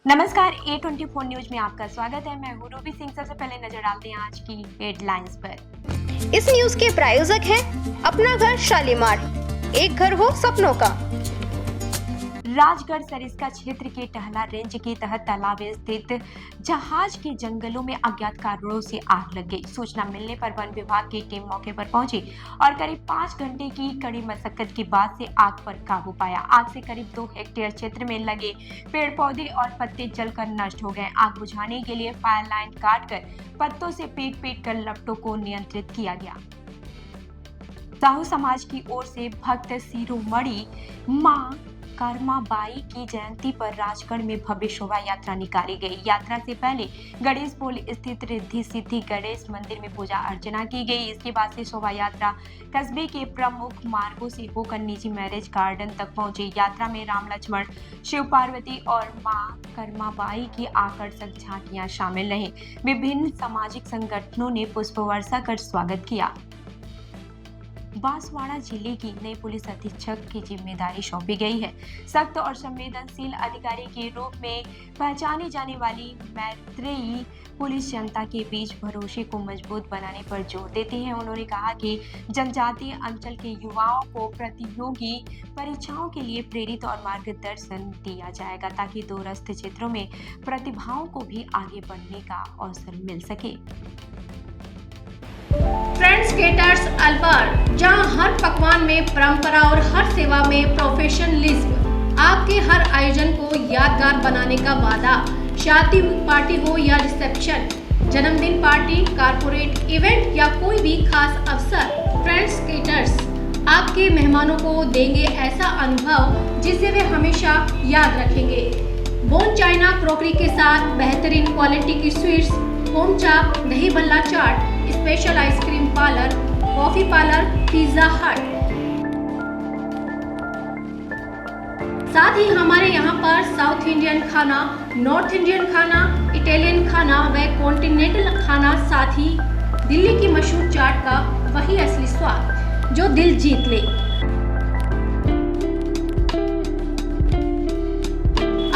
नमस्कार A24 news में आपका स्वागत है। मैं हूँ रूबी सिंह। सबसे पहले नजर डालते हैं आज की हेडलाइंस पर। इस न्यूज के प्रायोजक हैं अपना घर शालीमार, एक घर हो सपनों का। राजगढ़ सरिस्का क्षेत्र के टहला रेंज के तहत तालाब स्थित जहाज के जंगलों में अज्ञात कारणों से आग लग गई। सूचना मिलने पर वन विभाग की टीम मौके पर पहुंची और करीब 5 घंटे की कड़ी मशक्कत के बाद से आग पर काबू पाया। आग से करीब 2 हेक्टेयर क्षेत्र में लगे पेड़ पौधे और पत्ते जलकर नष्ट हो गए। आग बुझाने के लिए फायर लाइन काटकर पत्तों से पीट कर लपटों को नियंत्रित किया गया। साहू समाज की ओर से भक्त शिरोमणि मां कर्माबाई की जयंती पर राजगढ़ में भव्य शोभा यात्रा निकाली गई। यात्रा से पहले गणेश पोल स्थित रिद्धि सिद्धि गणेश मंदिर में पूजा अर्चना की गई। इसके बाद से शोभा यात्रा कस्बे के प्रमुख मार्गों से होकर निजी मैरिज गार्डन तक पहुंची। यात्रा में राम लक्ष्मण, शिव पार्वती और मां कर्माबाई की आकर्षक झांकियां शामिल रहीं। विभिन्न सामाजिक संगठनों ने पुष्प वर्षा कर स्वागत किया। बांसवाड़ा जिले की नई पुलिस अधीक्षक की जिम्मेदारी सौंपी गई है। सख्त और संवेदनशील अधिकारी के रूप में पहचानी जाने वाली मैत्रेयी पुलिस जनता के बीच भरोसे को मजबूत बनाने पर जोर देती है। उन्होंने कहा कि जनजातीय अंचल के युवाओं को प्रतियोगी परीक्षाओं के लिए प्रेरित और मार्गदर्शन दिया जाएगा ताकि दूरस्थ क्षेत्रों में प्रतिभाओं को भी आगे बढ़ने का अवसर मिल सके। फ्रेंड्स केटर्स अलवर, जहां हर पकवान में परंपरा और हर सेवा में प्रोफेशनलिज्म, आपके हर आयोजन को यादगार बनाने का वादा। शादी पार्टी हो या रिसेप्शन, जन्मदिन पार्टी, कारपोरेट इवेंट या कोई भी खास अवसर, फ्रेंड्स केटर्स आपके मेहमानों को देंगे ऐसा अनुभव जिसे वे हमेशा याद रखेंगे। बोन चाइना क्रॉकरी के साथ बेहतरीन क्वालिटी की sweets, home chaap, dahi bhalla chaat, special ice cream parlour, coffee parlour, Pizza Hut. साथ ही हमारे यहाँ पर साउथ इंडियन खाना, नॉर्थ इंडियन खाना, इटालियन खाना व कॉन्टिनेंटल खाना, साथ ही दिल्ली की मशहूर चाट का वही असली स्वाद जो दिल जीत ले।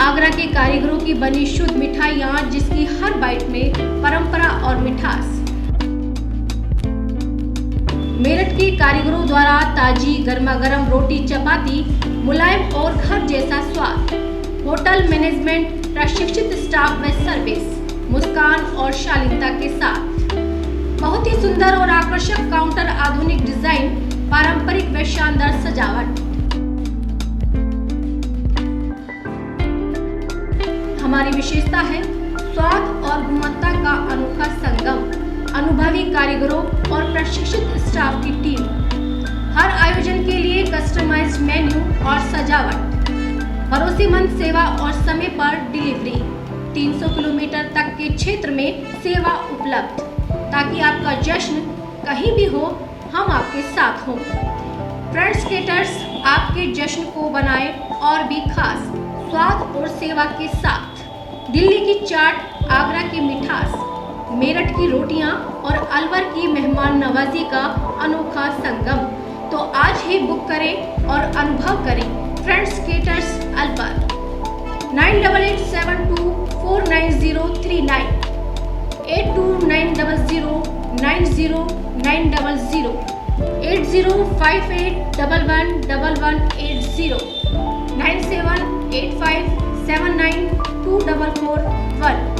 आगरा के कारीगरों की बनी शुद्ध मिठाइयाँ जिसकी हर बाइट में परंपरा और मिठास। मेरठ के कारीगरों द्वारा ताजी गर्मा गर्म रोटी चपाती, मुलायम और घर जैसा स्वाद। होटल मैनेजमेंट, प्रशिक्षित स्टाफ व सर्विस, मुस्कान और शालीनता के साथ। बहुत ही सुंदर और आकर्षक काउंटर, आधुनिक डिजाइन, पारंपरिक व शानदार सजावट। हमारी विशेषता है स्वाद और गुणवत्ता का अनोखा संगम। अनुभवी कारीगरों और प्रशिक्षित स्टाफ की टीम। हर आयोजन के लिए कस्टमाइज्ड मेन्यू और सजावट। भरोसेमंद सेवा और समय पर डिलीवरी। 300 किलोमीटर तक के क्षेत्र में सेवा उपलब्ध ताकि आपका जश्न कहीं भी हो, हम आपके साथ हों। फ्रेंड्स केटर्स आपके जश्न को बनाए और भी खास स्वाद और सेवा के साथ। दिल्ली की चाट, आगरा की मिठास, मेरठ की रोटियां और अलवर की मेहमान नवाजी का अनोखा संगम। तो आज ही बुक करें और अनुभव करें फ्रेंड्स केटर्स अलवर। 9887249039, 8290090900, 8058111180, 9785792441।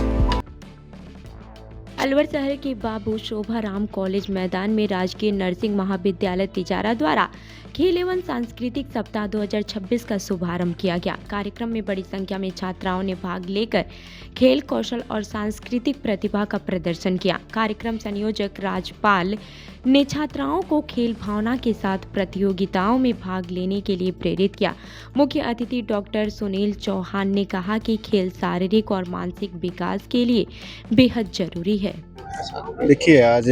अलवर शहर के बाबू शोभा राम कॉलेज मैदान में राजकीय नर्सिंग महाविद्यालय तिजारा द्वारा खेल एवं सांस्कृतिक सप्ताह 2026 का शुभारंभ किया गया। कार्यक्रम में बड़ी संख्या में छात्राओं ने भाग लेकर खेल कौशल और सांस्कृतिक प्रतिभा का प्रदर्शन किया। कार्यक्रम संयोजक राजपाल ने छात्राओं को खेल भावना के साथ प्रतियोगिताओं में भाग लेने के लिए प्रेरित किया। मुख्य अतिथि डॉक्टर सुनील चौहान ने कहा कि खेल शारीरिक और मानसिक विकास के लिए बेहद जरूरी है। देखिए, आज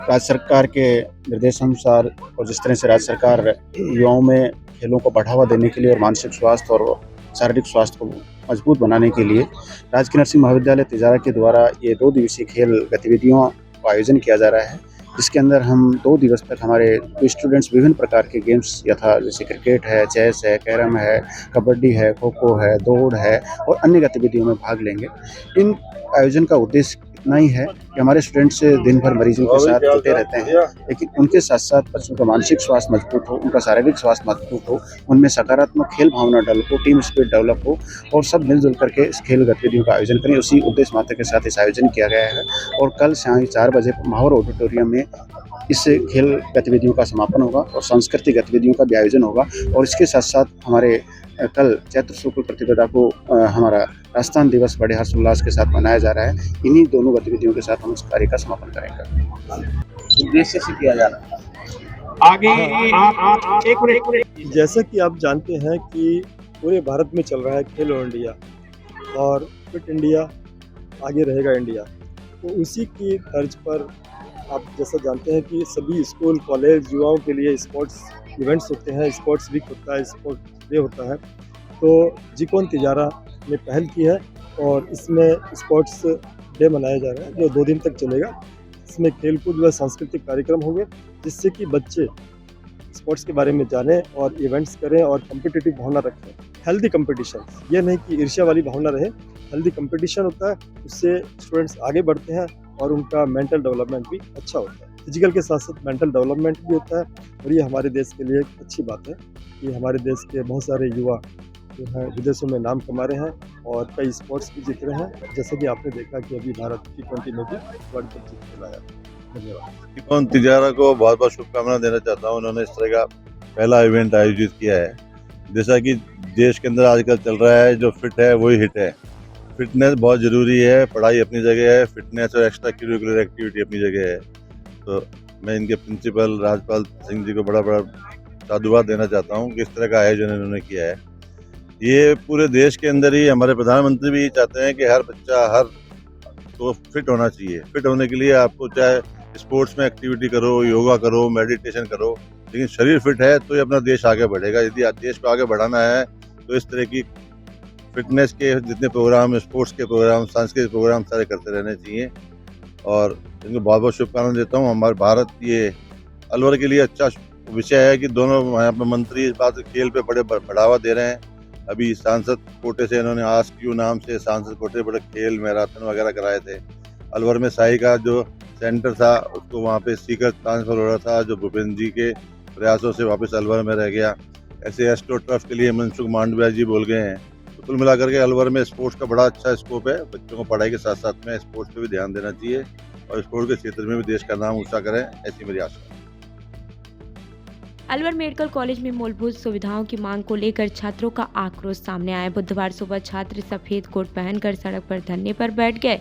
राज्य सरकार के निर्देशानुसार और जिस तरह से राज्य सरकार युवाओं में खेलों को बढ़ावा देने के लिए और मानसिक स्वास्थ्य और शारीरिक स्वास्थ्य को मजबूत बनाने के लिए राजकीय नर्सिंग महाविद्यालय तिजारा के द्वारा ये 2 दिवसीय खेल गतिविधियों का आयोजन किया जा रहा है। जिसके अंदर हम 2 दिवस तक हमारे स्टूडेंट्स विभिन्न प्रकार के गेम्स यथा जैसे क्रिकेट है, चेस है, कैरम है, कबड्डी है, खो-खो है, दौड़ है और अन्य गतिविधियों में भाग लेंगे। इन आयोजन का उद्देश्य इतना ही है कि हमारे स्टूडेंट्स दिन भर मरीजों के साथ जुटे रहते हैं, लेकिन उनके साथ-साथ बच्चों का मानसिक स्वास्थ्य मजबूत हो, उनका शारीरिक स्वास्थ्य मजबूत हो, उनमें सकारात्मक खेल भावना डेवलप हो, टीम स्पिरिट डेवलप हो और सब मिल-जुल करके इस खेल गतिविधियों का आयोजन करें। उसी उद्देश्य मात्र के साथ इस आयोजन किया गया है और कल शाम 4 बजे महावर ऑडिटोरियम में इस खेल गतिविधियों का समापन होगा और सांस्कृतिक गतिविधियों का भी आयोजन होगा और इसके साथ-साथ हमारे कल चैत्र शुक्ल प्रतिपदा को हमारा राजस्थान दिवस बड़े हर्षोल्लास के साथ मनाया जा रहा है। इन्हीं दोनों गतिविधियों के साथ हम इस कार्य का समापन करेंगे। उद्देश्य से किया जा रहा है। आगे एक जैसा कि आप जानते हैं कि पूरे भारत में चल रहा है खेलो इंडिया और फिट इंडिया आगे रहेगा इंडिया, तो उसी की तर्ज पर आप जैसा जानते हैं कि सभी स्कूल कॉलेज युवाओं के लिए स्पोर्ट्स इवेंट्स होते हैं, स्पोर्ट्स वीक होता है, स्पोर्ट्स डे होता है। तो जिकोन तिजारा ने पहल की है और इसमें स्पोर्ट्स डे मनाया जा रहा है जो 2 दिन तक चलेगा। इसमें खेलकूद व सांस्कृतिक कार्यक्रम होंगे जिससे कि बच्चे स्पोर्ट्स के बारे में जानें और इवेंट्स करें और कम्पिटिटिव भावना रखें। हेल्दी कंपटीशन, ये नहीं कि ईर्ष्या वाली भावना रहे, हेल्दी कंपटीशन होता है, उससे स्टूडेंट्स आगे बढ़ते हैं और उनका मेंटल डेवलपमेंट भी अच्छा होता है। फिजिकल के साथ साथ मेंटल डेवलपमेंट भी होता है और ये हमारे देश के लिए एक अच्छी बात है कि हमारे देश के बहुत सारे युवा जो हैं विदेशों में नाम कमा रहे हैं और कई स्पोर्ट्स भी जीत रहे हैं, जैसे कि आपने देखा कि अभी भारत T20 में भी वर्ल्ड कप जीत के लाया। धन्यवाद। जिकोन तिजारा को बहुत बहुत शुभकामनाएं देना चाहता हूं। उन्होंने इस तरह का पहला इवेंट आयोजित किया है। जैसा कि देश के अंदर आजकल चल रहा है, जो फिट है वही हिट है। फिटनेस बहुत ज़रूरी है, पढ़ाई अपनी जगह है, फिटनेस और एक्स्ट्रा करिकुलर एक्टिविटी अपनी जगह है। तो मैं इनके प्रिंसिपल राजपाल सिंह जी को बड़ा बड़ा साधुवाद देना चाहता हूँ कि इस तरह का आयोजन इन्होंने किया है। ये पूरे देश के अंदर ही हमारे प्रधानमंत्री भी चाहते हैं कि हर बच्चा हर तो फिट होना चाहिए। फिट होने के लिए आपको चाहे स्पोर्ट्स में एक्टिविटी करो, योगा करो, मेडिटेशन करो, लेकिन शरीर फिट है तो ये अपना देश आगे बढ़ेगा। यदि देश को आगे बढ़ाना है तो इस तरह की फिटनेस के जितने प्रोग्राम, स्पोर्ट्स के प्रोग्राम, सांस्कृतिक प्रोग्राम सारे करते रहने चाहिए और इनको बहुत बहुत शुभकामनाएं देता हूँ। हमारे भारत ये अलवर के लिए अच्छा विषय है कि दोनों यहाँ पर मंत्री इस बात खेल पे बड़े बढ़ावा दे रहे हैं। अभी सांसद कोटे से इन्होंने आस्क यू नाम से सांसद कोटे बड़े खेल मैराथन वगैरह कराए थे। अलवर में साई का जो सेंटर था उसको वहाँ पे सीकर ट्रांसफर हो रहा था, जो भूपेंद्र जी के प्रयासों से वापस अलवर में रह गया। ऐसे एस्ट्रो टर्फ के लिए मनसुख मांडविया जी बोल गए हैं। तो कुल मिलाकर के अलवर में स्पोर्ट्स का बड़ा अच्छा स्कोप है। बच्चों को पढ़ाई के साथ साथ में स्पोर्ट्स पे भी ध्यान देना चाहिए और स्पोर्ट्स के क्षेत्र में भी देश का नाम ऊंचा करें, ऐसी मेरी आशा है। अलवर मेडिकल कॉलेज में मूलभूत सुविधाओं की मांग को लेकर छात्रों का आक्रोश सामने आया। बुधवार सुबह छात्र सफेद कोट पहनकर सड़क पर धरने पर बैठ गए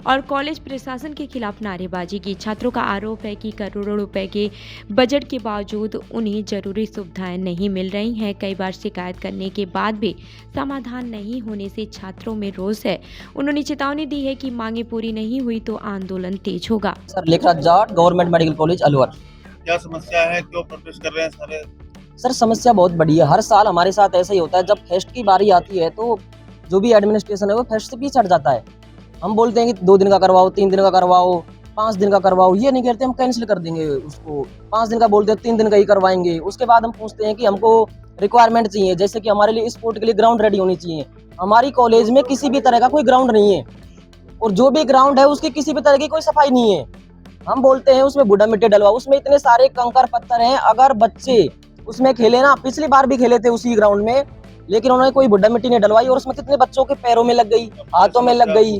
और कॉलेज प्रशासन के खिलाफ नारेबाजी की। छात्रों का आरोप है कि करोड़ों रुपए के बजट के बावजूद उन्हें जरूरी सुविधाएं नहीं मिल रही हैं। कई बार शिकायत करने के बाद भी समाधान नहीं होने से छात्रों में रोष है। उन्होंने चेतावनी दी है कि मांगे पूरी नहीं हुई तो आंदोलन तेज होगा। Sir Lekhraj Jat, government medical college Alwar. क्या समस्या है, क्यों प्रोटेस्ट कर रहे हैं सारे? सर समस्या बहुत बड़ी है। हर साल हमारे साथ ऐसा ही होता है, जब फेस्ट की बारी आती है तो जो भी एडमिनिस्ट्रेशन है वो फेस्ट से पीछे हट जाता है। हम बोलते हैं कि 2 दिन का करवाओ, 3 दिन का करवाओ, 5 दिन का करवाओ, ये नहीं कहते हम कैंसिल कर देंगे उसको। 5 दिन का बोलते हैं, 3 दिन का ही करवाएंगे। उसके बाद हम पूछते हैं कि हमको रिक्वायरमेंट चाहिए, जैसे कि हमारे लिए स्पोर्ट के लिए ग्राउंड रेडी होनी चाहिए। हमारी कॉलेज में किसी भी तरह का कोई ग्राउंड नहीं है और जो भी ग्राउंड है उसकी किसी भी तरह की कोई सफाई नहीं है। हम बोलते हैं उसमें बूढ़ा मिट्टी डलवाओ, उसमें इतने सारे कंकर पत्थर हैं, अगर बच्चे उसमें खेले ना, पिछली बार भी खेले थे उसी ग्राउंड में, लेकिन उन्होंने कोई बूढ़ा मिट्टी नहीं डलवाई और उसमें कितने बच्चों के पैरों में लग गई, हाथों में लग गई।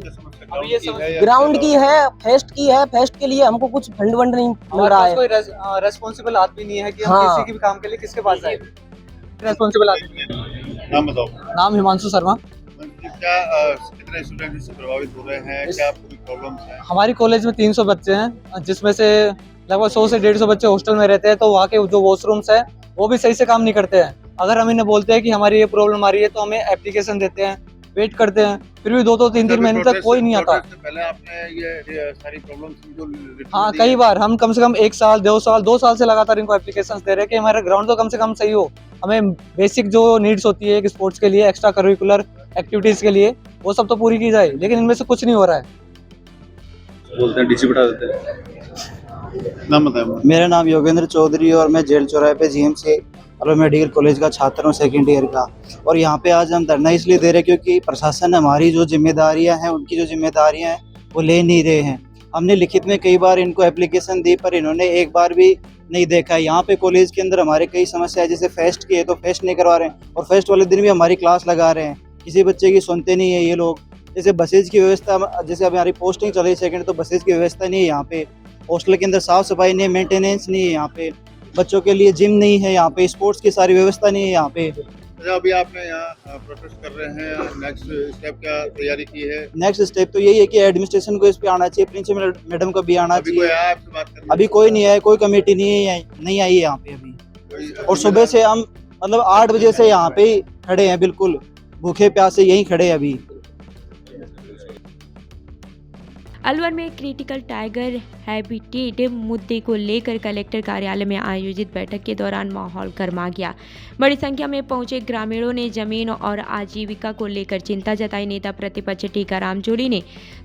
ग्राउंड की है, फेस्ट की है, फेस्ट के लिए हमको कुछ फंड वंड नहीं मिल रहा है। कोई रेस्पॉन्सिबल आदमी नहीं है कि हम किसी के भी काम के लिए किसके पास जाए। रेस्पॉन्सिबल आदमी। नाम बताओ। नाम हिमांशु शर्मा। क्या कितने स्टूडेंट इससे प्रभावित हो रहे हैं, क्या पूरी प्रॉब्लम्स हैं? हमारी कॉलेज में 300 बच्चे हैं, जिसमें से लगभग 100 से 150 बच्चे हॉस्टल में रहते हैं। तो वहाँ के जो वॉशरूम्स है वो भी सही से काम नहीं करते हैं। अगर हम इन्हें बोलते हैं कि हमारी ये प्रॉब्लम आ रही है तो हमें एप्लीकेशन देते हैं, वेट करते हैं, फिर भी 2-2, 3-3 महीने तक कोई नहीं आता। पहले आपने ये सारी प्रॉब्लम्स हाँ, कई बार हम कम से कम 1 साल 2 साल से लगातार इनको एप्लीकेशन दे रहे हैं कि हमारा ग्राउंड तो कम से कम सही हो। हमें बेसिक जो नीड्स होती है स्पोर्ट्स के लिए, एक्स्ट्रा करिकुलर एक्टिविटीज के लिए, वो सब तो पूरी की जाए, लेकिन इनमें से कुछ नहीं हो रहा है। बोलते हैं डीसी बढ़ा देते हैं। नाम बताएं। मेरा नाम योगेंद्र चौधरी और मैं जेल चौराहे पे जीएमसी अलवर मेडिकल कॉलेज का छात्र हूँ, सेकेंड ईयर का। और यहाँ पे आज हम धरना इसलिए दे रहे हैं क्योंकि प्रशासन हमारी जो जिम्मेदारियाँ हैं, उनकी जो जिम्मेदारियाँ हैं वो ले नहीं रहे हैं। हमने लिखित में कई बार इनको एप्लीकेशन दी पर इन्होंने एक बार भी नहीं देखा है। यहाँ पे कॉलेज के अंदर हमारे कई समस्या है, जैसे फेस्ट की है तो फेस्ट नहीं करवा रहे हैं और फेस्ट वाले दिन भी हमारी क्लास लगा रहे हैं। किसी बच्चे की सुनते नहीं है ये लोग। जैसे बसेज की व्यवस्था, जैसे अभी हमारी पोस्टिंग चल रही है सेकेंड, तो बसेज की व्यवस्था नहीं है यहाँ पे। हॉस्टल के अंदर साफ सफाई नहीं है, मेंटेनेंस नहीं है यहाँ पे। बच्चों के लिए जिम नहीं है यहाँ पे, स्पोर्ट्स की सारी व्यवस्था नहीं है यहाँ पे। अच्छा, अभी आपने यहाँ प्रोटेस्ट कर रहे हैं, नेक्स्ट स्टेप क्या तैयारी की है? नेक्स्ट स्टेप तो यही है कि एडमिनिस्ट्रेशन को इस पे आना चाहिए, प्रिंसिपल मैडम को भी आना अभी कोई चाहिए। आया आपसे बात करने? अभी कोई नहीं आया, कोई कमेटी नहीं आई है यहाँ पे अभी। और सुबह से हम मतलब 8 बजे से यहाँ पे ही खड़े हैं, बिल्कुल भूखे प्यासे यहीं खड़े हैं अभी। अलवर में क्रिटिकल टाइगर हैबिटेट मुद्दे को लेकर कलेक्टर कार्यालय में आयोजित बैठक के दौरान माहौल गर्मा गया। बड़ी संख्या में पहुंचे ग्रामीणों ने जमीन और आजीविका को लेकर चिंता जताई। नेता प्रतिपक्ष टीकाराम जूली ने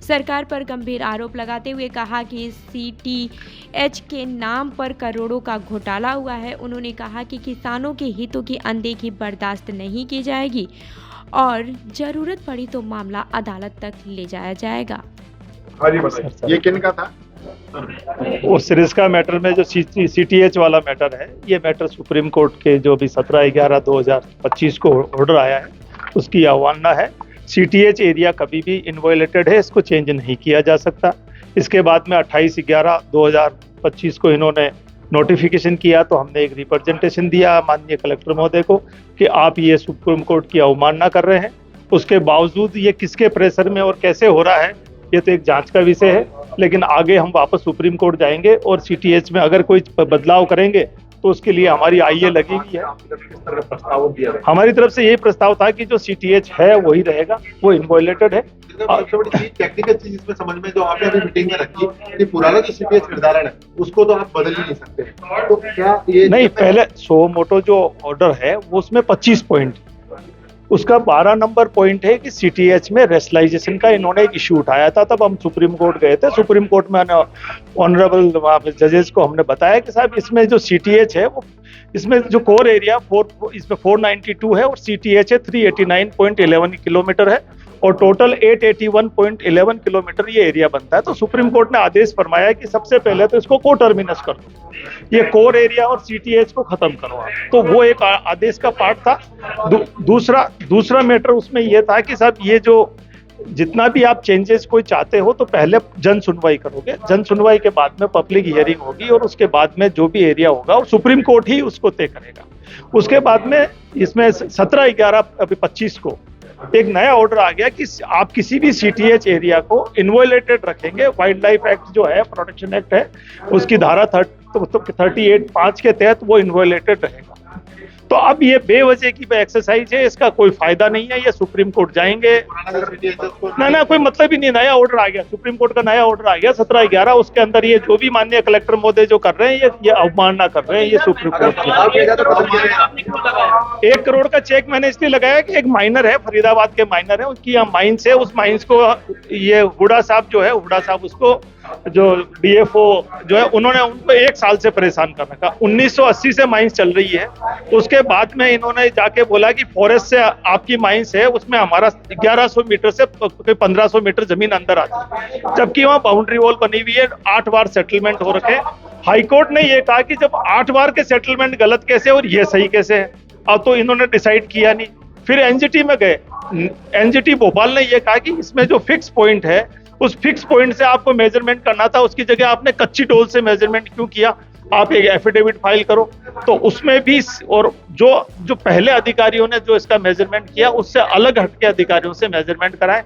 सरकार पर गंभीर आरोप लगाते हुए कहा कि CTH के नाम पर करोड़ों का घोटाला हुआ है। उन्होंने कहा कि किसानों के हितों की अनदेखी बर्दाश्त नहीं की जाएगी और जरूरत पड़ी तो मामला अदालत तक ले जाया जाएगा। ये किन का था? वो सिरिस्का मैटर में जो CTH वाला मैटर है, ये मैटर सुप्रीम कोर्ट के जो भी 17/11/2025 को ऑर्डर आया है उसकी अवमानना है। CTH एरिया कभी भी इनवॉयलेटेड है, इसको चेंज नहीं किया जा सकता। इसके बाद में 28/11/2025 को इन्होंने नोटिफिकेशन किया तो हमने एक रिप्रेजेंटेशन दिया माननीय कलेक्टर महोदय को कि आप ये सुप्रीम कोर्ट की अवमानना कर रहे हैं। उसके बावजूद ये किसके प्रेशर में और कैसे हो रहा है ये तो एक जांच का विषय है, लेकिन आगे हम वापस सुप्रीम कोर्ट जाएंगे और CTH में अगर कोई बदलाव करेंगे तो उसके लिए हमारी आईए लगेगी है। हमारी तरफ से यही प्रस्ताव था कि जो CTH है वही रहेगा, वो इनवॉयलेटेड है। सबसे बड़ी चीज, टेक्निकल चीज इसमें समझ में जो आपने अभी मीटिंग में रखी कि पुराना जो CTH निर्धारण है उसको तो आप बदल ही नहीं सकते, तो क्या ये नहीं, पहले सो मोटो जो ऑर्डर है वो उसमें 25 पॉइंट, उसका 12 नंबर पॉइंट है कि CTH में रेशनलाइजेशन का इन्होंने एक इशू उठाया था। तब हम सुप्रीम कोर्ट गए थे। सुप्रीम कोर्ट में ऑनरेबल जजेस को हमने बताया कि साहब इसमें जो CTH है वो इसमें जो कोर एरिया इसमें 492 है और CTH है 389.11 किलोमीटर है और टोटल 881.11 किलोमीटर ये एरिया बनता है। तो सुप्रीम कोर्ट ने आदेश फरमाया कि सबसे पहले तो इसको को टर्मिनस कर दो, ये कोर एरिया और CTH को खत्म करो आप। तो वो एक आदेश का पार्ट था। दूसरा मैटर उसमें ये था कि साहब ये जो जितना भी आप चेंजेस कोई चाहते हो तो पहले जन सुनवाई करोगे, जन सुनवाई के बाद में पब्लिक हियरिंग होगी और उसके बाद में जो भी एरिया होगा और सुप्रीम कोर्ट ही उसको तय करेगा। उसके बाद में इसमें 17/11/25 को एक नया ऑर्डर आ गया कि आप किसी भी CTH एरिया को इनवॉयलेटेड रखेंगे। वाइल्ड लाइफ एक्ट जो है, प्रोटेक्शन एक्ट है, उसकी धारा 38(5) के तहत वो इनवॉयलेटेड रहेगा। तो अब ये बेवजह की एक्सरसाइज है, इसका कोई फायदा नहीं है। ये सुप्रीम कोर्ट जाएंगे, ना कोई मतलब ही नहीं। नया ऑर्डर आ गया, सुप्रीम कोर्ट का नया ऑर्डर आ गया 17/11, उसके अंदर ये जो भी माननीय कलेक्टर महोदय जो कर रहे हैं ये अवमानना कर रहे हैं ये सुप्रीम कोर्ट की। 1 करोड़ का चेक मैंने इसलिए लगाया कि एक माइनर है, फरीदाबाद के माइनर है, उसकी यहाँ माइंस है। उस माइंस को ये हुडा साहब जो है, हुडा साहब उसको जो DFO जो है उन्होंने उनको 1 साल से परेशान कर रखा। 1980 से माइंस चल रही है। उसके बाद में इन्होंने जाके बोला कि फॉरेस्ट से आपकी माइंस है, उसमें हमारा 1100 मीटर से 1500 मीटर जमीन अंदर आती है, जबकि वहाँ बाउंड्री वॉल बनी हुई है। 8 बार सेटलमेंट हो रखे। हाईकोर्ट ने ये कहा कि जब 8 बार के सेटलमेंट गलत कैसे और ये सही कैसे है। अब तो इन्होंने डिसाइड किया नहीं। फिर NGT में गए। NGT भोपाल ने ये कहा कि इसमें जो फिक्स पॉइंट है उस फिक्स पॉइंट से आपको मेजरमेंट करना था, उसकी जगह आपने कच्ची डोल से मेजरमेंट क्यों किया? आप एक एफिडेविट फाइल करो। तो उसमें भी और जो पहले अधिकारियों ने जो इसका मेजरमेंट किया उससे अलग हटके अधिकारियों से मेजरमेंट कराए,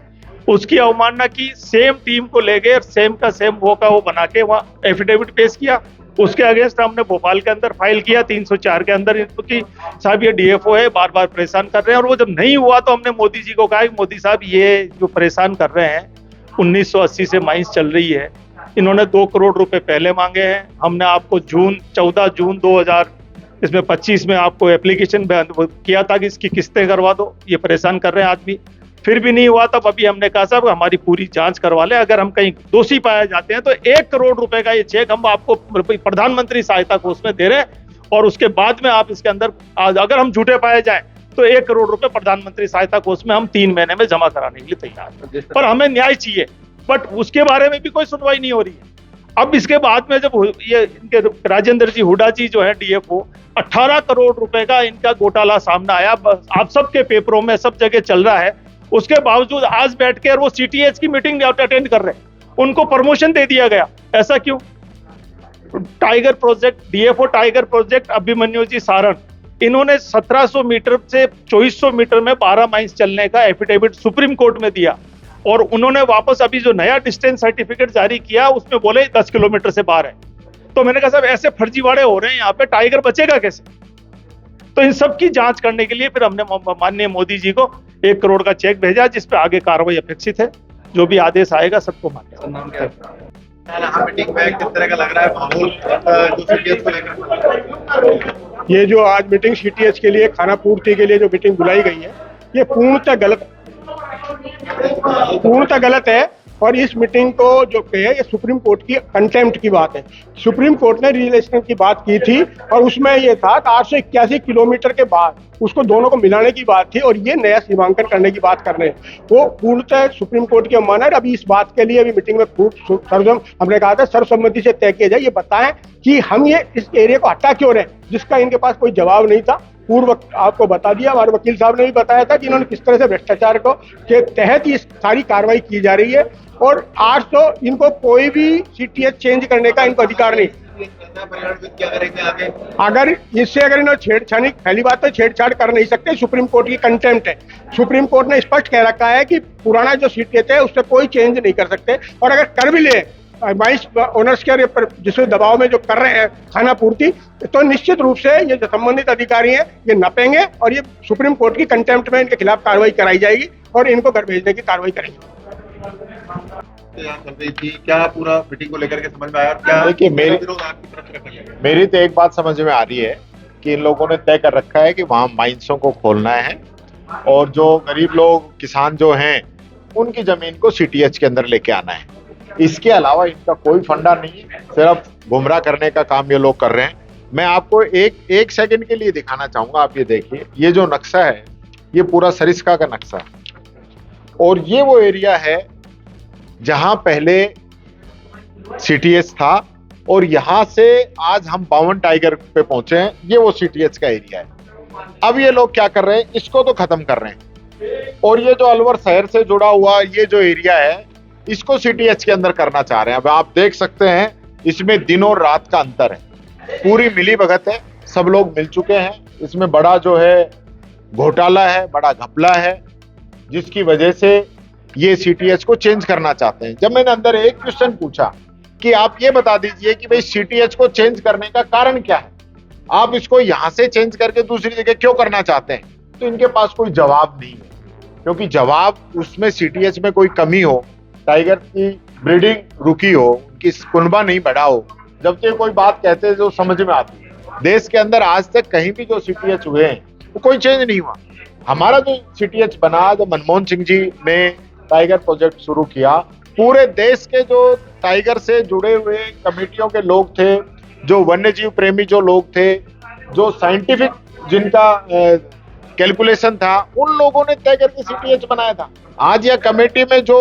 उसकी अवमानना की। सेम टीम को ले गए, सेम का सेम वो बना के वहाँ एफिडेविट पेश किया। उसके अगेंस्ट हमने भोपाल के अंदर फाइल किया 304 के अंदर कि साहब ये DFO है, बार बार परेशान कर रहे हैं। और वो जब नहीं हुआ तो हमने मोदी जी को कहा कि मोदी साहब ये जो परेशान कर रहे हैं, 1980 से माइंस चल रही है, इन्होंने 2 करोड़ रुपए पहले मांगे हैं। हमने आपको 14 जून 2025 में आपको एप्लीकेशन किया था कि इसकी किस्तें करवा दो, ये परेशान कर रहे हैं आदमी। फिर भी नहीं हुआ, तब अभी हमने कहा साहब हमारी पूरी जांच करवा ले, अगर हम कहीं दोषी पाए जाते हैं तो 1 करोड़ रुपए का ये चेक हम आपको प्रधानमंत्री सहायता कोष में दे रहे हैं, और उसके बाद में आप इसके अंदर अगर हम झूठे पाए जाएं तो 1 करोड़ रुपए प्रधानमंत्री सहायता कोष में हम 3 महीने में जमा कराने के लिए तैयार हैं। पर हमें न्याय चाहिए, बट उसके बारे में भी कोई सुनवाई नहीं हो रही है। अब इसके बाद में जब ये इनके राजेंद्र जी हुड्डा जी जो है DFO, 18 करोड़ रुपए का इनका घोटाला सामने आया, आप सबके पेपरों में सब जगह चल रहा है, उसके बावजूद आज बैठ कर वो CTH की मीटिंग अटेंड कर रहे हैं, उनको प्रमोशन दे दिया गया। ऐसा क्यों? Tiger project, DFO tiger project Abhimanyu ji Saran, इन्होंने 1700 मीटर से 2400 मीटर में 12 माइल्स चलने का एफिडेविट सुप्रीम कोर्ट में दिया, और उन्होंने वापस अभी जो नया डिस्टेंस सर्टिफिकेट जारी किया उसमें बोले 10 किलोमीटर से बाहर है। तो मैंने कहा साहब ऐसे फर्जीवाड़े हो रहे हैं यहाँ पे, टाइगर बचेगा कैसे? तो इन सब की जांच करने के लिए फिर हमने माननीय मोदी जी को 1 करोड़ का चेक भेजा, जिसपे आगे कार्रवाई अपेक्षित है। जो भी आदेश आएगा सबको मान्य। यहाँ मीटिंग में किस तरह का लग रहा है माहौल जो CTH को लेकर? ये जो आज मीटिंग CTH के लिए खाना पूर्ति के लिए जो मीटिंग बुलाई गई है, ये पूर्णतः गलत है। और इस मीटिंग को जो है ये सुप्रीम कोर्ट की कंटेम्प्ट की बात है। सुप्रीम कोर्ट ने रिलेशन की बात की थी और उसमें ये था 881 किलोमीटर के बाद उसको दोनों को मिलाने की बात थी, और ये नया सीमांकन करने की बात कर रहे हैं। वो पूर्णतः सुप्रीम कोर्ट की अवमानना है। अभी इस बात के लिए अभी मीटिंग में खूब हमने कहा था सर्वसम्मति से तय किया जाए, ये बताएं कि हम ये इस एरिया को हटा क्यों रहे हैं, जिसका इनके पास कोई जवाब नहीं था। पूर्व आपको बता दिया, हमारे वकील साहब ने भी बताया था कि इन्होंने किस तरह से भ्रष्टाचार को के तहत ये सारी कार्रवाई की जा रही है, और 800 इनको कोई भी CTH चेंज करने का इनको अधिकार नहीं। अगर इन्होंने छेड़छाड़ी, पहली बात तो छेड़छाड़ कर नहीं सकते, सुप्रीम कोर्ट की कंटेम्प्ट है। सुप्रीम कोर्ट ने स्पष्ट कह रखा है कि पुराना जो CTH है उससे कोई चेंज नहीं कर सकते, और अगर कर भी ले माइंस ओनर्स के जिसके दबाव में जो कर रहे हैं खाना पूर्ति, तो निश्चित रूप से ये जो संबंधित अधिकारी हैं ये नपेंगे, और ये सुप्रीम कोर्ट की कंटेम्प्ट में इनके खिलाफ कार्रवाई कराई जाएगी और इनको घर भेजने की कार्रवाई करेंगे। चल रही थी क्या पूरा मीटिंग को लेकर के समझ में आया? क्या देखिए मेरी तो एक बात समझ में आ रही है कि इन लोगों ने तय कर रखा है कि वहाँ माइंसों को खोलना है, और जो गरीब लोग किसान जो हैं उनकी जमीन को CTH के अंदर लेके आना है। इसके अलावा इनका कोई फंडा नहीं है, सिर्फ गुमराह करने का काम ये लोग कर रहे हैं। मैं आपको एक सेकंड के लिए दिखाना चाहूंगा, आप ये देखिए, ये जो नक्शा है ये पूरा सरिस्का का नक्शा है, और ये वो एरिया है जहां पहले CTH था, और यहां से आज हम 52 टाइगर पे पहुंचे हैं। ये वो CTH का एरिया है। अब ये लोग क्या कर रहे हैं, इसको तो खत्म कर रहे हैं, और ये जो अलवर शहर से जुड़ा हुआ ये जो एरिया है इसको CTH के अंदर करना चाह रहे हैं। अब आप देख सकते हैं इसमें दिन और रात का अंतर है, पूरी मिली भगत है, सब लोग मिल चुके हैं। इसमें बड़ा जो है घोटाला है, बड़ा घपला है, जिसकी वजह से ये CTH को चेंज करना चाहते हैं। जब मैंने अंदर एक क्वेश्चन पूछा कि आप ये बता दीजिए कि भाई CTH को चेंज करने का कारण क्या है, आप इसको यहां से चेंज करके दूसरी जगह क्यों करना चाहते हैं, तो इनके पास कोई जवाब नहीं है। क्योंकि जवाब उसमें CTH में कोई कमी हो, टाइगर की ब्रीडिंग रुकी हो, उनकी कुनबा नहीं बढ़ा हो, जब तक कोई बात कहते हैं जो समझ में आती है। देश के अंदर आज तक कहीं भी जो CTH हुए हैं वो कोई चेंज नहीं हुआ। हमारा जो CTH बना, जब मनमोहन सिंह जी ने टाइगर प्रोजेक्ट शुरू किया, पूरे देश के जो टाइगर से जुड़े हुए कमेटियों के लोग थे, जो वन्यजीव प्रेमी जो लोग थे, जो साइंटिफिक जिनका कैलकुलेशन था, उन लोगों ने तय करके CTH बनाया था। आज यह कमेटी में जो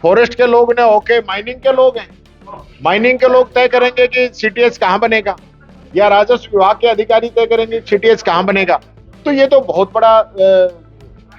फॉरेस्ट के लोग ने होके माइनिंग के लोग हैं, माइनिंग के लोग तय करेंगे कि CTH कहाँ बनेगा, या राजस्व विभाग के अधिकारी तय करेंगे CTH कहाँ बनेगा। तो ये तो बहुत बड़ा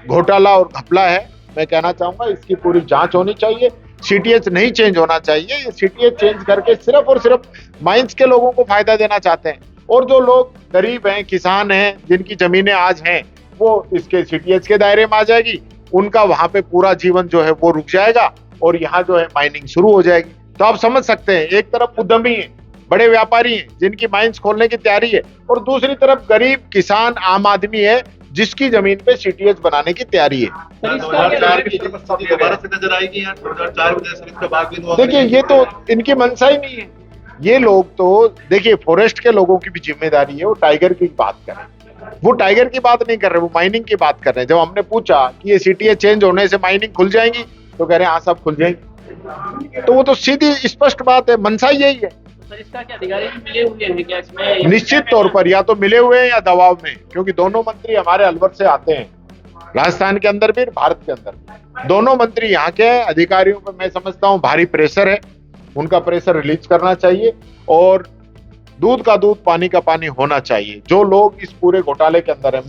घोटाला और घपला है। मैं कहना चाहूंगा इसकी पूरी जांच होनी चाहिए। CTH नहीं चेंज होना चाहिए, ये CTH चेंज करके सिर्फ और सिर्फ माइंस के लोगों को फायदा देना चाहते हैं, और जो लोग गरीब हैं, किसान हैं, जिनकी जमीनें आज हैं, वो इसके CTH के दायरे में आ जाएगी, उनका वहां पे पूरा जीवन जो है वो रुक जाएगा, और यहाँ जो है माइनिंग शुरू हो जाएगी। तो आप समझ सकते हैं, एक तरफ उद्यमी है, बड़े व्यापारी हैं जिनकी माइंस खोलने की तैयारी है, और दूसरी तरफ गरीब किसान आम आदमी है जिसकी जमीन पे CTH बनाने की तैयारी है। 2004 की परिस्थिति दोबारा से नजर आएगी या 2004 में इसके बाद भी? देखिए ये तो इनकी मनसा ही नहीं है। ये लोग तो देखिए फॉरेस्ट के लोगों की भी जिम्मेदारी है वो टाइगर की बात करें। वो टाइगर की बात नहीं कर रहे, वो माइनिंग की बात कर रहे हैं। जब हमने पूछा कि ये सीटीए चेंज होने से माइनिंग खुल जाएगी, तो कह रहे हैं हाँ सब खुल जाएगी। तो वो तो सीधी स्पष्ट बात है, मनसा यही है। सर इसका क्या अधिकारी मिले हुए हैं क्या इसमें? निश्चित तौर पर या तो मिले हुए हैं या दबाव में, क्योंकि दोनों मंत्री हमारे अलवर से आते हैं, राजस्थान के अंदर भी भारत के अंदर भी। दोनों मंत्री यहाँ के हैं। अधिकारियों पर मैं समझता हूँ भारी प्रेशर है, उनका प्रेशर रिलीज करना चाहिए और दूध का दूध पानी का पानी होना चाहिए। जो लोग इस पूरे घोटाले के अंदर है,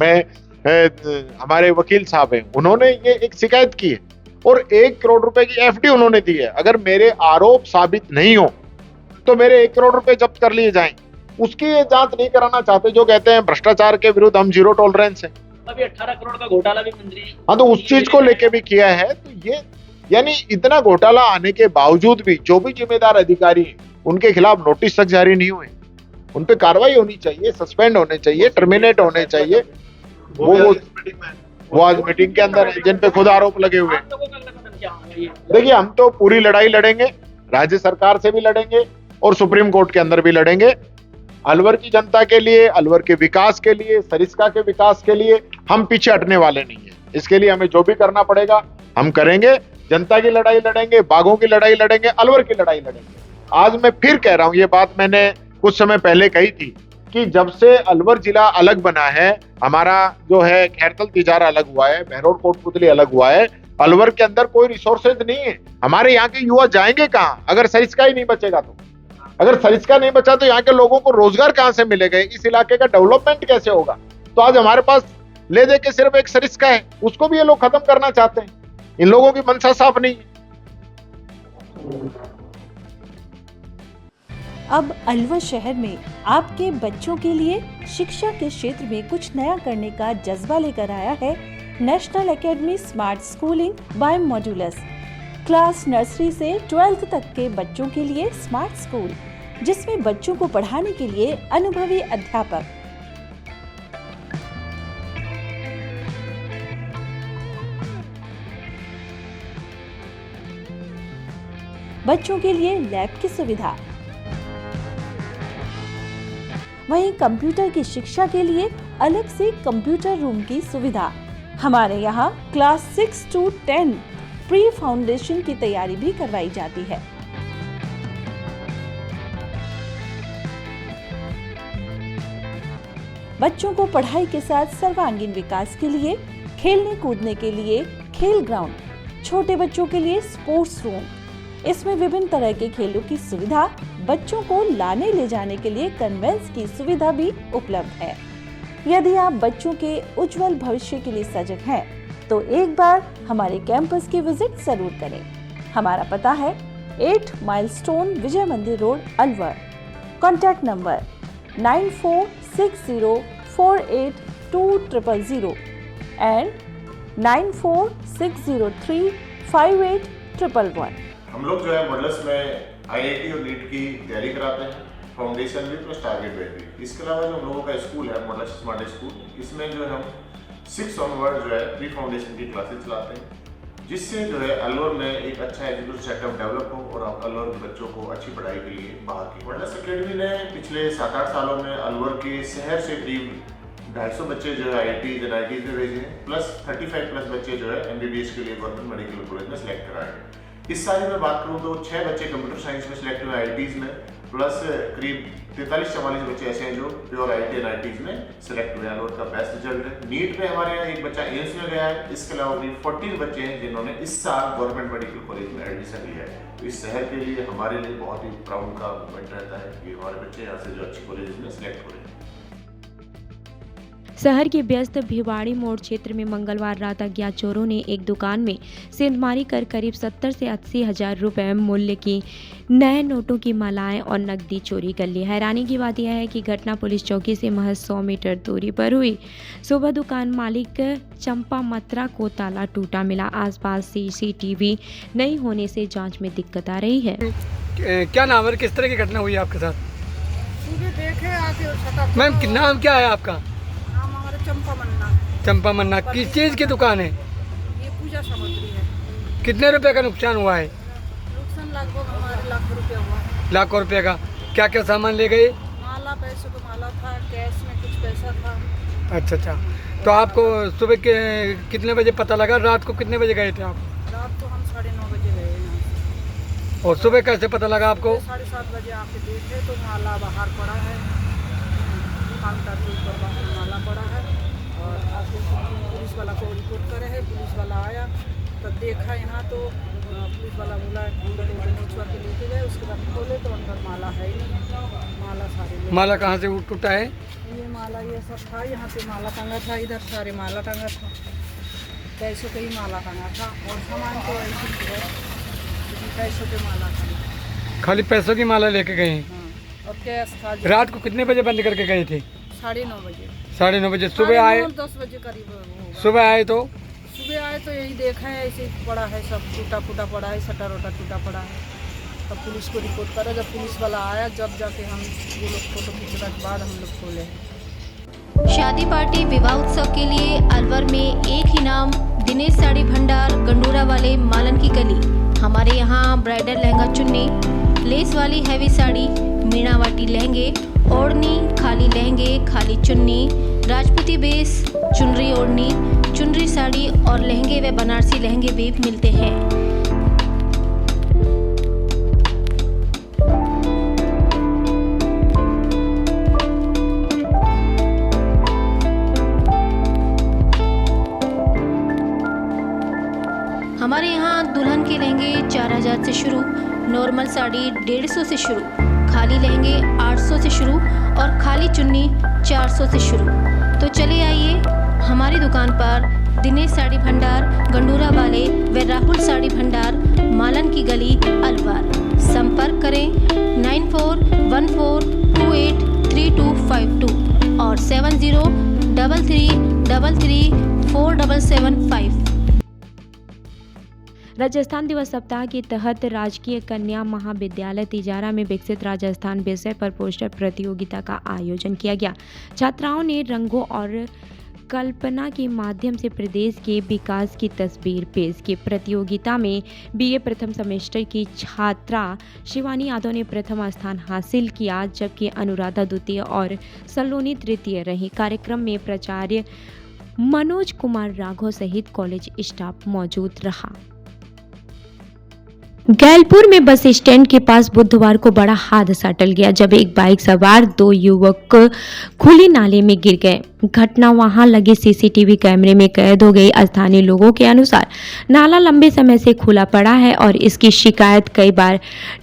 हमारे वकील साहब हैं, उन्होंने ये एक शिकायत की है और 1 करोड़ रुपए की एफडी उन्होंने दी है। अगर मेरे आरोप साबित नहीं हो तो मेरे 1 करोड़ रुपए जब्त कर लिए जाएं। उसकी ये जांच नहीं कराना चाहते, जो कहते हैं भ्रष्टाचार के विरुद्ध हम जीरो टॉलरेंस है। अभी 18 करोड़ का घोटाला भी मंत्री, हाँ, तो उस चीज को लेके भी किया है। तो ये यानी इतना घोटाला आने के बावजूद भी जो भी जिम्मेदार अधिकारी हैं, उनके खिलाफ नोटिस तक जारी नहीं हुए। उन पे कार्रवाई होनी चाहिए, सस्पेंड होने चाहिए, टर्मिनेट होने चाहिए। वो आज मीटिंग के अंदर है, जिन पे खुद आरोप लगे हुए हैं। देखिए, हम तो पूरी लड़ाई लड़ेंगे, राज्य सरकार से भी लड़ेंगे और सुप्रीम कोर्ट के अंदर भी लड़ेंगे। अलवर की जनता के लिए, अलवर के विकास के लिए, सरिस्का के विकास के लिए हम पीछे हटने वाले नहीं है। इसके लिए हमें जो भी करना पड़ेगा हम करेंगे। जनता की लड़ाई लड़ेंगे, बाघों की लड़ाई लड़ेंगे, अलवर की लड़ाई लड़ेंगे। आज मैं फिर कह रहा हूं, ये बात मैंने कुछ समय पहले कही थी कि जब से अलवर जिला अलग बना है, हमारा जो है खैरतल तिजारा अलग हुआ है, बहरोड कोटपुतली अलग हुआ है, अलवर के अंदर कोई रिसोर्सेज नहीं है। हमारे यहाँ के युवा जाएंगे कहाँ अगर सरिस्का ही नहीं बचेगा तो? अगर सरिस्का नहीं बचा तो यहाँ के लोगों को रोजगार कहाँ से मिलेगा? इस इलाके का डेवलपमेंट कैसे होगा? तो आज हमारे पास ले दे के सिर्फ एक सरिस्का है, उसको भी ये लोग खत्म करना चाहते हैं। इन लोगों की मंशा साफ नहीं है। अब अलवर शहर में आपके बच्चों के लिए शिक्षा के क्षेत्र में कुछ नया करने का जज्बा लेकर आया है national academy smart schooling by Modulus. Class nursery से 12th तक के बच्चों के लिए स्मार्ट स्कूल, जिसमें बच्चों को पढ़ाने के लिए अनुभवी अध्यापक, बच्चों के लिए लैब की सुविधा, वहीं कंप्यूटर की शिक्षा के लिए अलग से कंप्यूटर रूम की सुविधा। हमारे यहाँ क्लास 6 to 10 प्री फाउंडेशन की तैयारी भी करवाई जाती है। बच्चों को पढ़ाई के साथ सर्वांगीण विकास के लिए, खेलने कूदने के लिए खेल ग्राउंड, छोटे बच्चों के लिए स्पोर्ट्स रूम, इसमें विभिन्न तरह के खेलों की सुविधा, बच्चों को लाने ले जाने के लिए कन्वेंस की सुविधा भी उपलब्ध है। यदि आप बच्चों के उज्जवल भविष्य के लिए सजग हैं, तो एक बार हमारे कैंपस की विजिट जरूर करें। हमारा पता है 8 माइलस्टोन विजय मंदिर road, Alwar. Contact number 9460482000 and 9460358111। हम लोग जो है मॉडल्स में आईआईटी और नीट की तैयारी कराते हैं, फाउंडेशन भी प्लस टारगेट बेस भी। इसके अलावा जो हम लोगों का स्कूल है मॉडल्स स्मार्ट स्कूल, इसमें जो है हम 6 ऑनवर्ड जो है प्री फाउंडेशन की क्लासेस चलाते हैं, जिससे जो है अलवर में एक अच्छा एजुकेशन सेटअप डेवलप हो और अलवर के बच्चों को अच्छी पढ़ाई के लिए बाहर की। मॉडल्स अकेडमी ने पिछले 7-8 सालों में अलवर के शहर से करीब 250 बच्चे जो है IITs में भेजे हैं, प्लस 35 प्लस बच्चे जो है MBBS के लिए गवर्नमेंट मेडिकल कॉलेज में सिलेक्ट कराए हैं। इस साल में बात करूँ तो 6 बच्चे कंप्यूटर साइंस में सिलेक्ट हुए IITs में, प्लस करीब 43-44 बच्चे ऐसे हैं जो प्योर IIT और IITs में सिलेक्ट हुए। अलवर का बेस्ट रिजल्ट है। नीट में हमारे यहाँ एक बच्चा एम्स में गया है। इसके अलावा करीब 14 बच्चे हैं जिन्होंने इस साल गवर्नमेंट मेडिकल कॉलेज में एडमिशन लिया है। तो इस शहर के लिए हमारे लिए बहुत ही प्राउड का मोमेंट रहता है कि हमारे बच्चे यहाँ से जो अच्छी कॉलेज में सिलेक्ट हो रहे हैं। शहर के व्यस्त भिवाड़ी मोड़ क्षेत्र में मंगलवार रात अज्ञात चोरों ने एक दुकान में सेंधमारी कर करीब 70 से 80 हजार रुपए मूल्य की नए नोटों की मालाएं और नकदी चोरी कर ली। हैरानी की बात यह है कि घटना पुलिस चौकी से महज 100 मीटर दूरी पर हुई। सुबह दुकान मालिक चंपा मत्रा को ताला टूटा मिला। आसपास CCTV नहीं होने से जांच में दिक्कत आ रही है। क्या नाम है, किस तरह की घटना हुई है आपके साथ? मैम नाम क्या है आपका? चंपा मन्ना। किस चीज की दुकान है? ये पूजा सामग्री है। कितने रुपए का नुकसान हुआ है? नुकसान लगभग हमारे लाखों रुपया हुआ है। लाखों रुपए का। क्या क्या सामान ले गए? माला, पैसे तो माला था, कैश में कुछ पैसा था। अच्छा अच्छा, तो आपको सुबह के कितने बजे पता लगा, रात को कितने बजे गए थे आप? रात को हम 9:30 बजे गए यहाँ से। और सुबह कैसे पता लगा आपको? 7:30 बजे आके देखे तो माला बाहर पड़ा है, काउंटर के ऊपर बाहर माला पड़ा है। और आके पुलिस वाला को रिपोर्ट करे है, पुलिस वाला आया तो देखा यहाँ तो पुलिस वाला बोला अंदर मोचुआ के लेके गए। उसके बाद खोले तो अंदर माला है ही नहीं, माला सारे माला कहाँ से टूटा है? ये माला ये सब था, यहाँ पे माला टंगा था, इधर सारे माला टंगा था, पैसों का ही माला टंगा था और सामान तो ऐसे ही है, लेकिन पैसों के माला था। खाली पैसों की माला लेके गए? हाँ, और कैश था। रात को कितने बजे बंद करके गए थे? 9:30 बजे। 9:30 बजे। सुबह आए? 10 बजे करीब होगा। सुबह आए तो? सुबह आए तो यही देखा है, ऐसे पड़ा है, सब टूटा फूटा पड़ा है, शटर वटर टूटा पड़ा है। तब पुलिस को रिपोर्ट करा, जब पुलिस वाला आया जब जाके हम वो लोग फोटो खींचने के बाद हम लोग खोले। शादी पार्टी विवाह उत्सव के लिए अलवर में एक ही नाम, दिनेश साड़ी भंडार, गंडोरा वाले, मालन की गली। हमारे यहाँ ब्राइडल लहंगा चुन्नी, लेस वाली हैवी साड़ी, मीनावाटी लहंगे, ओढ़नी, खाली लहंगे, खाली चुन्नी, राजपूती बेस, चुनरी ओढ़नी, चुनरी साड़ी और लहंगे व बनारसी लहंगे भी मिलते हैं। हमारे यहाँ दुल्हन के लहंगे 4000 से शुरू, नॉर्मल साड़ी 150 से शुरू, खाली लहंगे 800 से शुरू और खाली चुन्नी 400 से शुरू। तो चले आइए हमारी दुकान पर, दिनेश साड़ी भंडार, गंडोरा वाले व राहुल साड़ी भंडार, मालन की गली, अलवर। संपर्क करें 9414283252 और 7033334775। राजस्थान दिवस सप्ताह के तहत राजकीय कन्या महाविद्यालय तिजारा में विकसित राजस्थान विषय पर पोस्टर प्रतियोगिता का आयोजन किया गया। छात्राओं ने रंगों और कल्पना के माध्यम से प्रदेश के विकास की तस्वीर पेश की। प्रतियोगिता में बीए प्रथम सेमेस्टर की छात्रा शिवानी यादव ने प्रथम स्थान हासिल किया, जबकि अनुराधा द्वितीय और सलोनी तृतीय रही। कार्यक्रम में प्राचार्य मनोज कुमार राघव सहित कॉलेज स्टाफ मौजूद रहा। गैलपुर में बस स्टैंड के पास बुधवार को बड़ा हादसा टल गया, जब एक बाइक सवार 2 युवक खुली नाले में गिर गए। घटना वहां लगे सीसीटीवी कैमरे में कैद हो गई। स्थानीय लोगों के अनुसार नाला लंबे समय से खुला पड़ा है और इसकी शिकायत कई बार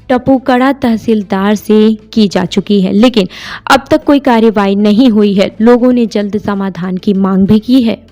टपुकड़ा तहसीलदार से की जा चुकी है, लेकिन अब तक कोई कार्रवाई नहीं हुई है। लोगों ने जल्द समाधान की मांग भी की है।